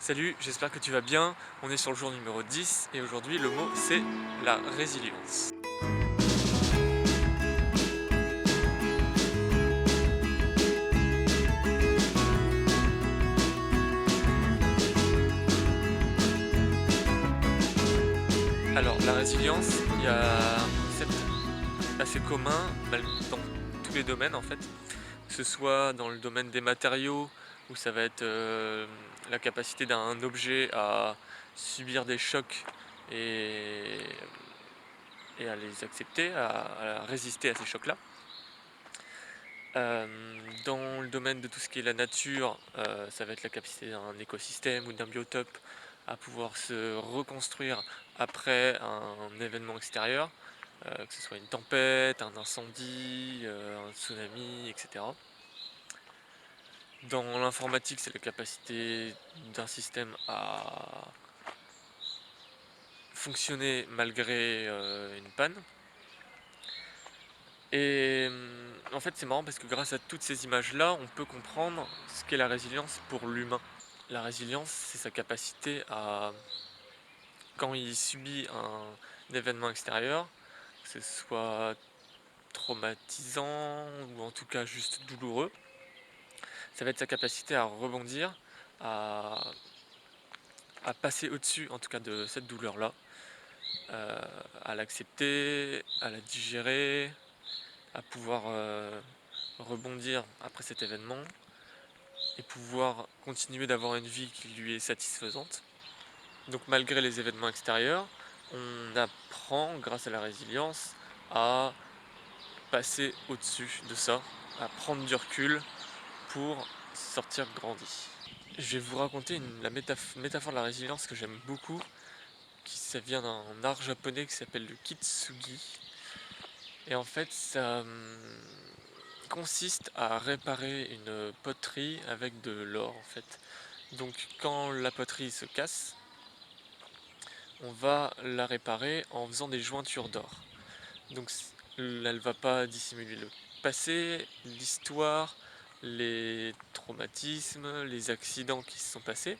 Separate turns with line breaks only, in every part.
Salut, j'espère que tu vas bien. On est sur le jour numéro 10 et aujourd'hui le mot c'est la résilience. Alors la résilience, il y a un concept assez commun dans tous les domaines en fait, que ce soit dans le domaine des matériaux où ça va être la capacité d'un objet à subir des chocs et, et à les accepter, à résister à ces chocs-là. Dans le domaine de tout ce qui est la nature, ça va être la capacité d'un écosystème ou d'un biotope à pouvoir se reconstruire après un événement extérieur, que ce soit une tempête, un incendie, un tsunami, etc. Dans l'informatique, c'est la capacité d'un système à fonctionner malgré une panne. Et en fait, c'est marrant parce que grâce à toutes ces images-là, on peut comprendre ce qu'est la résilience pour l'humain. La résilience, c'est sa capacité à, quand il subit un événement extérieur, que ce soit traumatisant ou en tout cas juste douloureux, ça va être sa capacité à rebondir, à, à passer au-dessus en tout cas de cette douleur-là, à l'accepter, à la digérer, à pouvoir rebondir après cet événement et pouvoir continuer d'avoir une vie qui lui est satisfaisante. Donc malgré les événements extérieurs, on apprend grâce à la résilience à passer au-dessus de ça, à prendre du recul pour sortir grandi. Je vais vous raconter la métaphore de la résilience que j'aime beaucoup, ça vient d'un art japonais qui s'appelle le kitsugi. Et en fait, ça consiste à réparer une poterie avec de l'or en fait. Donc quand la poterie se casse, on va la réparer en faisant des jointures d'or. Donc elle va pas dissimuler le passé, l'histoire, les traumatismes, les accidents qui se sont passés,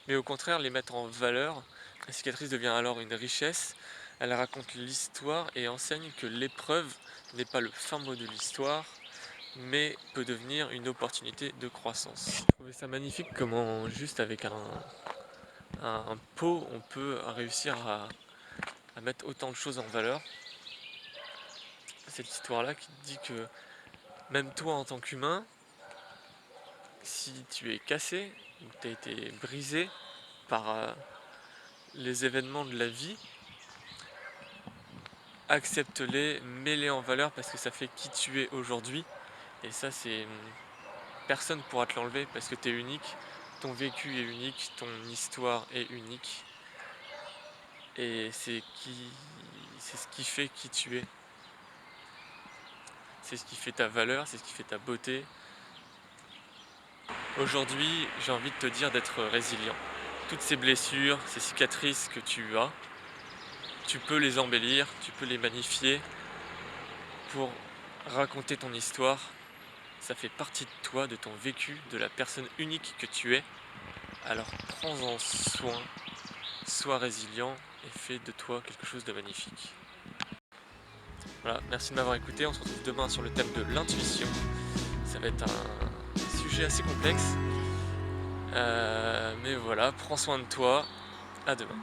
mais au contraire les mettre en valeur. La cicatrice devient alors une richesse, elle raconte l'histoire et enseigne que l'épreuve n'est pas le fin mot de l'histoire, mais peut devenir une opportunité de croissance. Je trouvais ça magnifique comment juste avec un pot on peut réussir à mettre autant de choses en valeur. Cette histoire-là qui te dit que même toi en tant qu'humain, si tu es cassé, ou que tu as été brisé par les événements de la vie, accepte-les, mets-les en valeur parce que ça fait qui tu es aujourd'hui. Et ça, personne ne pourra te l'enlever parce que tu es unique, ton vécu est unique, ton histoire est unique. Et c'est ce qui fait qui tu es. C'est ce qui fait ta valeur, c'est ce qui fait ta beauté. Aujourd'hui, j'ai envie de te dire d'être résilient. Toutes ces blessures, ces cicatrices que tu as, tu peux les embellir, tu peux les magnifier pour raconter ton histoire. Ça fait partie de toi, de ton vécu, de la personne unique que tu es. Alors prends-en soin, sois résilient et fais de toi quelque chose de magnifique. Voilà, merci de m'avoir écouté. On se retrouve demain sur le thème de l'intuition. Ça va être un sujet assez complexe. Mais voilà, prends soin de toi. À demain.